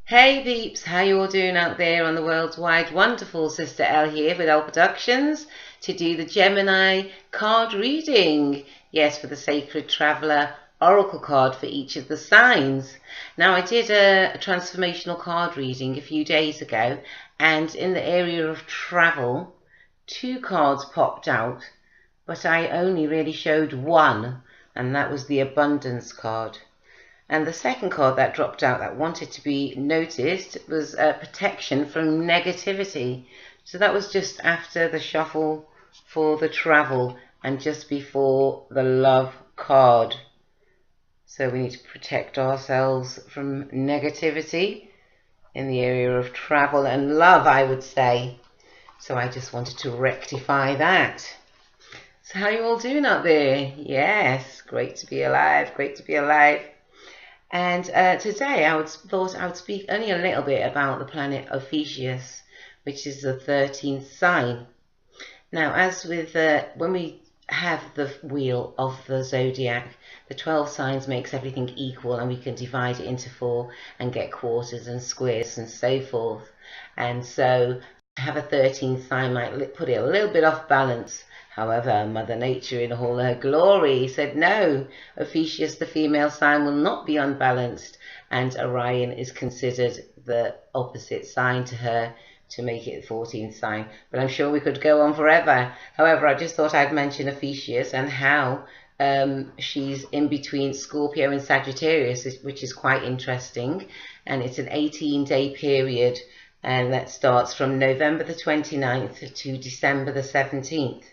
Hey peeps, how you all doing out there on the world's wide wonderful? Sister Elle here with Elle Productions to do the Gemini card reading. Yes, for the Sacred Traveller Oracle card for each of the signs. Now I did a transformational card reading a few days ago, and in the area of travel, two cards popped out, but I only really showed one, and that was the Abundance card. And the second card that dropped out that wanted to be noticed was protection from negativity. So that was just after the shuffle for the travel and just before the love card. So we need to protect ourselves from negativity in the area of travel and love, I would say. So I just wanted to rectify that. So how are you all doing out there? Yes, great to be alive, great to be alive. And today thought I would speak only a little bit about the planet Ophiuchus, which is the 13th sign. Now, as with when we have the wheel of the zodiac, the 12 signs makes everything equal, and we can divide it into 4 and get quarters and squares and so forth. And so to have a 13th sign might put it a little bit off balance. However, Mother Nature in all her glory said no, Ophiuchus, the female sign, will not be unbalanced, and Orion is considered the opposite sign to her to make it the 14th sign. But I'm sure we could go on forever. However, I just thought I'd mention Ophiuchus and how she's in between Scorpio and Sagittarius, which is quite interesting. And it's an 18-day period, and that starts from November the 29th to December the 17th.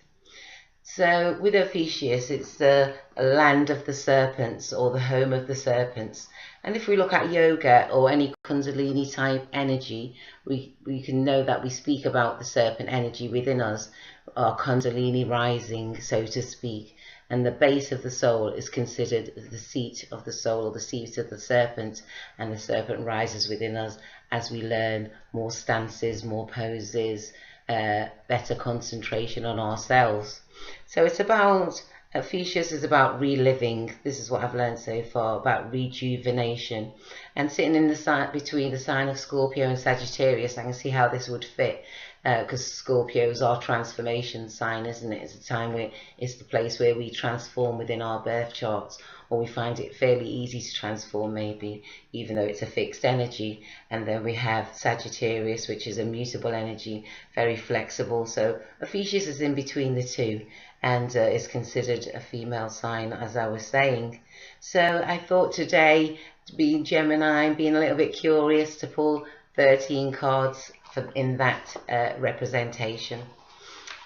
So with Ophiuchus, it's the land of the serpents, or the home of the serpents. And if we look at yoga or any Kundalini type energy, we can know that we speak about the serpent energy within us, our Kundalini rising, so to speak. And the base of the soul is considered the seat of the soul, or the seat of the serpent. And the serpent rises within us as we learn more stances, more poses, better concentration on ourselves. So it's about, Ophiuchus is about reliving. This is what I've learned so far, about rejuvenation. And sitting in the sign, between the sign of Scorpio and Sagittarius, I can see how this would fit, because Scorpio is our transformation sign, isn't it? It's a time where it's the place where we transform within our birth charts, or we find it fairly easy to transform, maybe, even though it's a fixed energy. And then we have Sagittarius, which is a mutable energy, very flexible. So Ophiuchus is in between the two, and is considered a female sign, as I was saying. So I thought today, being Gemini, being a little bit curious, to pull 13 cards in that representation.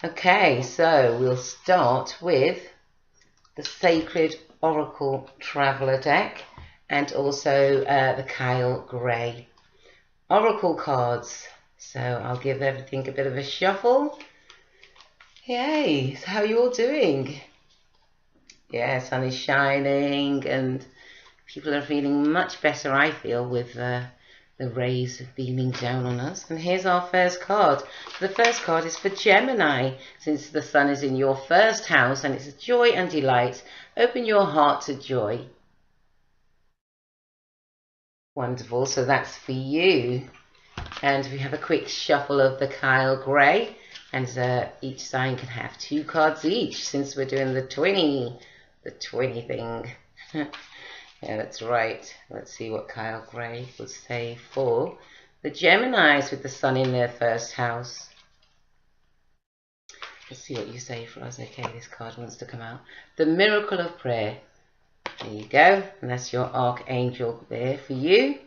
Okay, so we'll start with the Sacred Oracle Traveller deck, and also the Kyle Grey Oracle cards. So I'll give everything a bit of a shuffle. Yay, so how are you all doing? Yeah, sun is shining and people are feeling much better, I feel, with the rays beaming down on us. And here's our first card. The first card is for Gemini, since the sun is in your first house and it's joy and delight. Open your heart to joy. Wonderful, so that's for you. And we have a quick shuffle of the Kyle Grey, and each sign can have 2 cards each, since we're doing the Twinnie thing. Yeah, that's right. Let's see what Kyle Grey would say for the Geminis with the sun in their first house. Let's see what you say for us. Okay, this card wants to come out. The Miracle of Prayer. There you go. And that's your Archangel there for you. You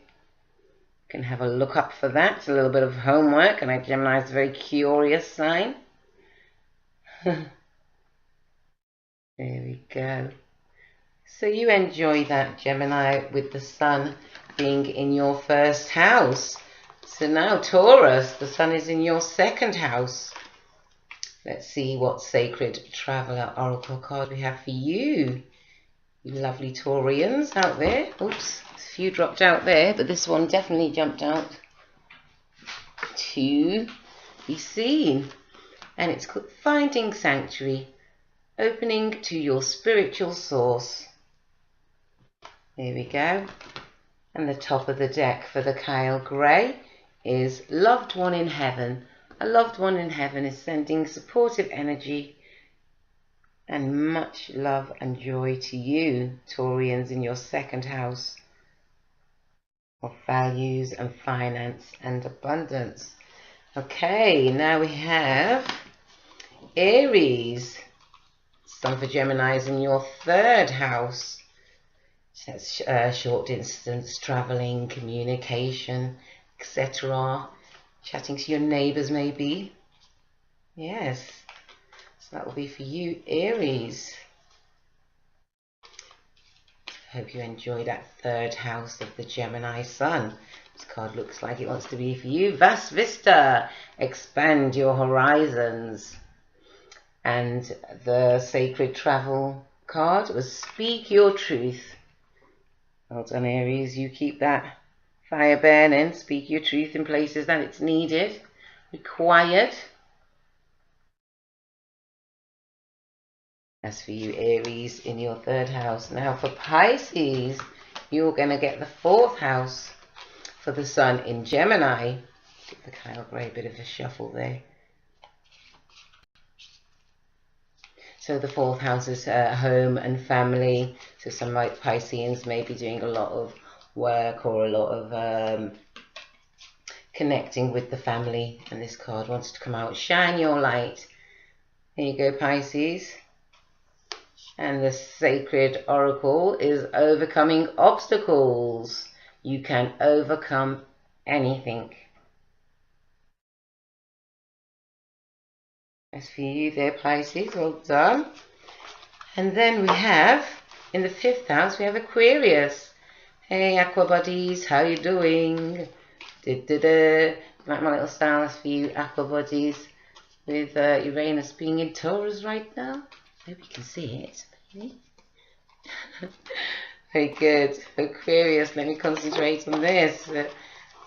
can have a look up for that. It's a little bit of homework, and Gemini is a very curious sign. There we go. So you enjoy that, Gemini, with the sun being in your first house. So now Taurus, the sun is in your second house. Let's see what Sacred Traveller Oracle card we have for you. You lovely Taurians out there. Oops, a few dropped out there, but this one definitely jumped out to be seen. And it's called Finding Sanctuary, opening to your spiritual source. There we go. And the top of the deck for the Kyle Gray is Loved One in Heaven. A loved one in heaven is sending supportive energy and much love and joy to you, Taurians, in your second house of values and finance and abundance. Okay, now we have Aries. Some for Geminis in your third house. That's short distance traveling, communication, etc. Chatting to your neighbours maybe. Yes, so that will be for you, Aries. Hope you enjoy that third house of the Gemini Sun. This card looks like it wants to be for you. Vast Vista, expand your horizons. And the Sacred Travel card was Speak Your Truth. Well done, Aries. You keep that fire burning. Speak your truth in places that it's needed, required. That's for you, Aries, in your third house. Now for Pisces, you're going to get the fourth house for the Sun in Gemini. Give the Kyle Gray a bit of a shuffle there. So the fourth house is home and family. So some like Pisceans may be doing a lot of work or a lot of connecting with the family. And this card wants to come out. Shine your light. Here you go, Pisces. And the Sacred Oracle is Overcoming Obstacles. You can overcome anything. That's for you there, Pisces. Well done. And then we have, in the fifth house, we have Aquarius. Hey, Aqua Buddies, how you doing? Like my little style. That's for you, Aqua Buddies. With Uranus being in Taurus right now. Hope you can see it. Very good. Aquarius, let me concentrate on this.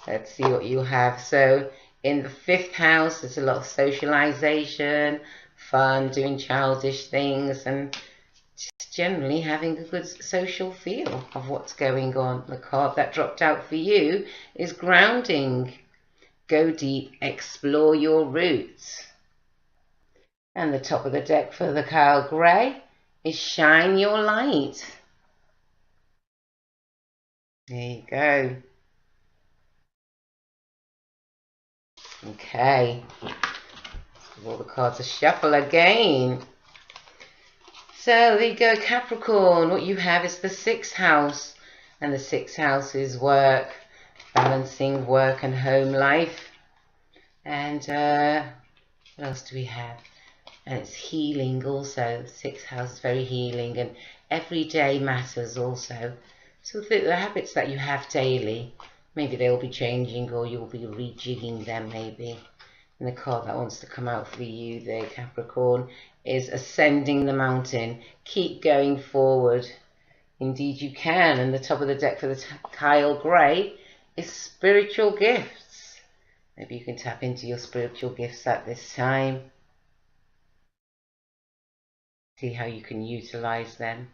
Let's see what you have. So, in the fifth house, there's a lot of socialization, fun, doing childish things, and just generally having a good social feel of what's going on. The card that dropped out for you is Grounding. Go deep, explore your roots. And the top of the deck for the Kyle Gray is Shine Your Light. There you go. Okay. Give all the cards a shuffle again. So there you go, Capricorn. What you have is the sixth house. And the sixth house is work, balancing work and home life. And what else do we have? And it's healing also. Sixth house is very healing, and every day matters also. So the habits that you have daily, maybe they'll be changing, or you'll be rejigging them maybe. And the card that wants to come out for you there, Capricorn, is Ascending the Mountain. Keep going forward. Indeed you can. And the top of the deck for the Kyle Gray is Spiritual Gifts. Maybe you can tap into your spiritual gifts at this time. See how you can utilize them.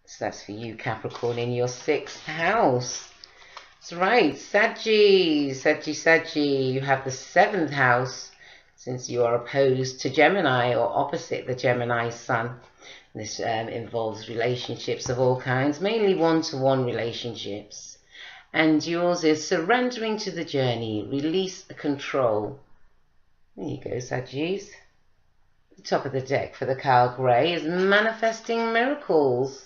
So that's for you, Capricorn, in your sixth house. That's right, Saggy, you have the seventh house, since you are opposed to Gemini or opposite the Gemini Sun. This involves relationships of all kinds, mainly one-to-one relationships. And yours is surrendering to the journey, release control. There you go, Saggies. The top of the deck for the Kyle Gray is Manifesting Miracles.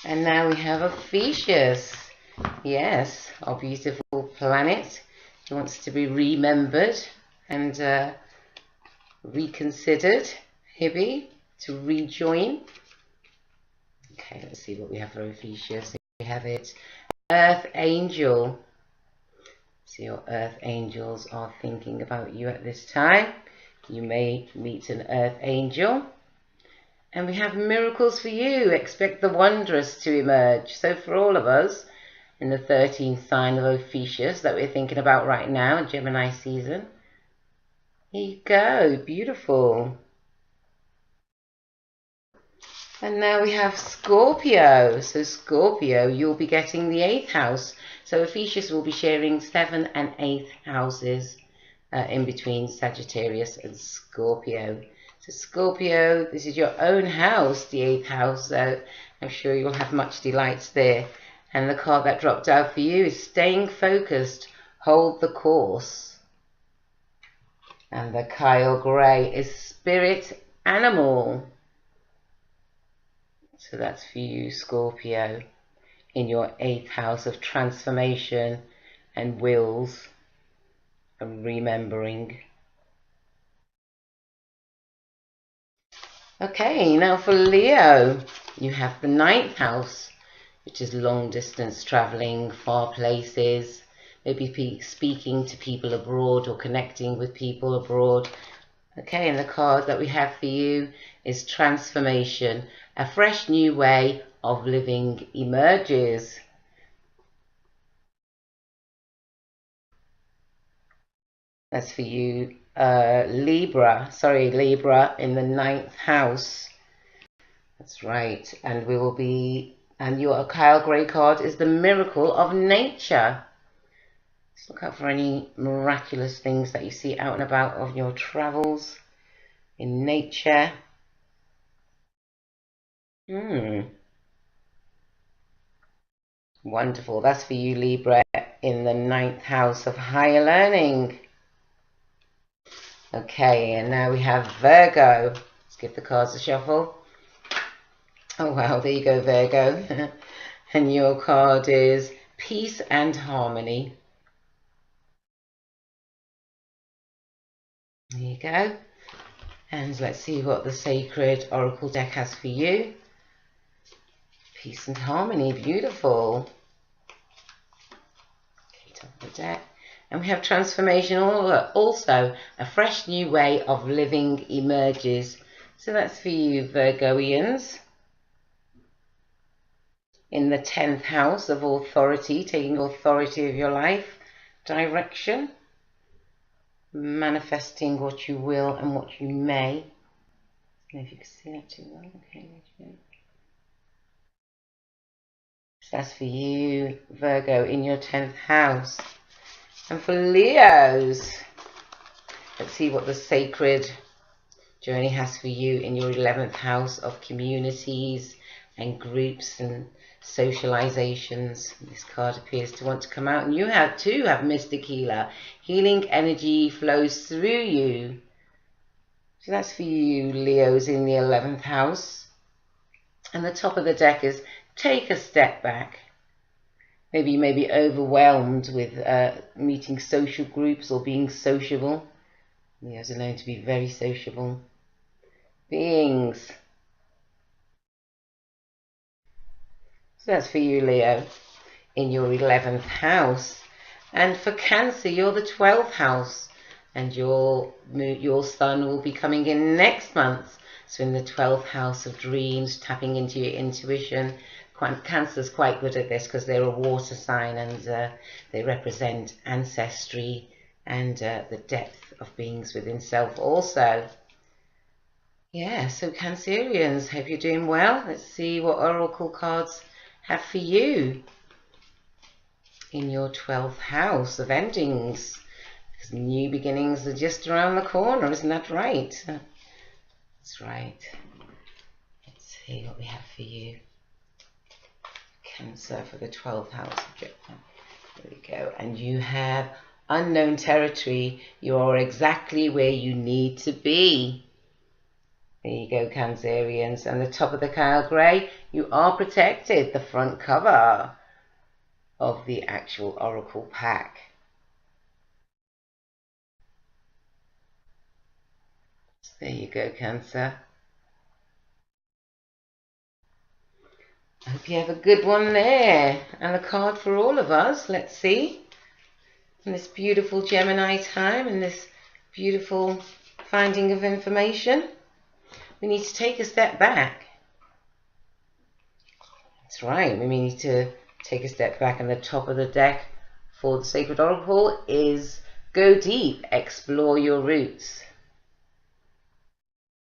And now we have Ophiuchus. Yes, our beautiful planet. He wants to be remembered and reconsidered. Hibby, to rejoin. Okay, let's see what we have for Ophiuchus. We have it. Earth Angel. So your Earth Angels are thinking about you at this time. You may meet an Earth Angel. And we have miracles for you. Expect the wondrous to emerge. So for all of us in the 13th sign of Ophiuchus that we're thinking about right now, Gemini season, Here you go, beautiful. And now we have Scorpio. So Scorpio, you'll be getting the 8th house. So Ophiuchus will be sharing 7th and 8th houses in between Sagittarius and Scorpio. So Scorpio, this is your own house, the 8th house. So I'm sure you'll have much delights there. And the card that dropped out for you is staying focused, hold the course. And the Kyle Gray is spirit animal. So that's for you, Scorpio, in your 8th house of transformation and wills and remembering. Okay, now for Leo, you have the 9th house, which is long distance traveling, far places, maybe speaking to people abroad or connecting with people abroad. Okay, and the card that we have for you is transformation. A fresh new way of living emerges. That's for you, Libra. Sorry, Libra in the 9th house. That's right. And we will be, and your Kyle Gray card is the miracle of nature. Let's look out for any miraculous things that you see out and about on your travels in nature. Wonderful. That's for you, Libra, in the 9th house of higher learning. Okay, and now we have Virgo. Let's give the cards a shuffle. Oh wow, there you go, Virgo. And your card is peace and harmony. There you go. And let's see what the Sacred Oracle deck has for you. Peace and harmony, beautiful. Okay, top of the deck. And we have transformation also. A fresh new way of living emerges. So that's for you, Virgoians. In the 10th house of authority, taking authority of your life, direction, manifesting what you will and what you may. I don't know if you can see that too well. Okay, so that's for you, Virgo, in your 10th house. And for Leos, let's see what the sacred journey has for you in your 11th house of communities and groups and socializations. This card appears to want to come out, and you have too have Mystic Healer. Healing energy flows through you. So that's for you, Leos, in the 11th house. And the top of the deck is take a step back. Maybe you may be overwhelmed with meeting social groups or being sociable. Leos are known to be very sociable beings. So that's for you, Leo, in your 11th house. And for Cancer, you're the 12th house. And your sun will be coming in next month. So in the 12th house of dreams, tapping into your intuition. Cancer's quite good at this because they're a water sign, and they represent ancestry and the depth of beings within self also. Yeah, so Cancerians, hope you're doing well. Let's see what oracle cards have for you in your 12th house of endings. Because new beginnings are just around the corner, isn't that right? That's right. Let's see what we have for you. Cancer for the 12th house. There we go. And you have unknown territory. You are exactly where you need to be. There you go, Cancerians. And the top of the Kyle Gray, you are protected. The front cover of the actual oracle pack. So there you go, Cancer. I hope you have a good one there. And a card for all of us. Let's see. In this beautiful Gemini time, and this beautiful finding of information, we need to take a step back. That's right. We need to take a step back, and the top of the deck for the Sacred Oracle is Go deep, explore your roots.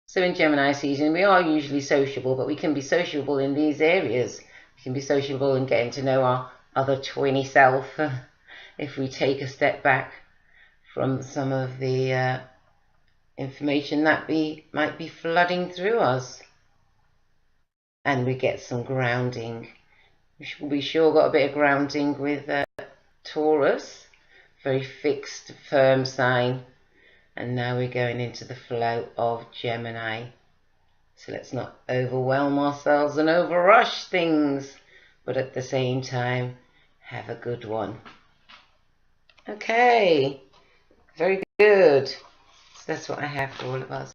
So in Gemini season, we are usually sociable, but we can be sociable in these areas. We can be sociable in getting to know our other twinny self if we take a step back from some of the information that might be flooding through us. And we get some grounding. We sure got a bit of grounding with Taurus, very fixed, firm sign. And now we're going into the flow of Gemini. So let's not overwhelm ourselves and overrush things, but at the same time, have a good one. Okay, very good. So that's what I have for all of us.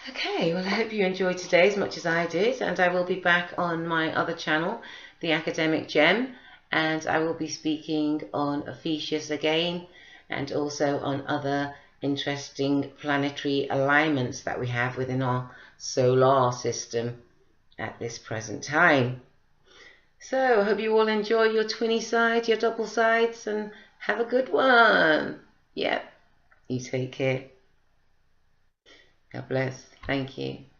Okay, well I hope you enjoyed today as much as I did, and I will be back on my other channel, The Academic Gem, and I will be speaking on Ophiuchus again, and also on other interesting planetary alignments that we have within our solar system at this present time. So I hope you all enjoy your twinny side, your double sides, and have a good one. Yep, you take care. God bless. Thank you.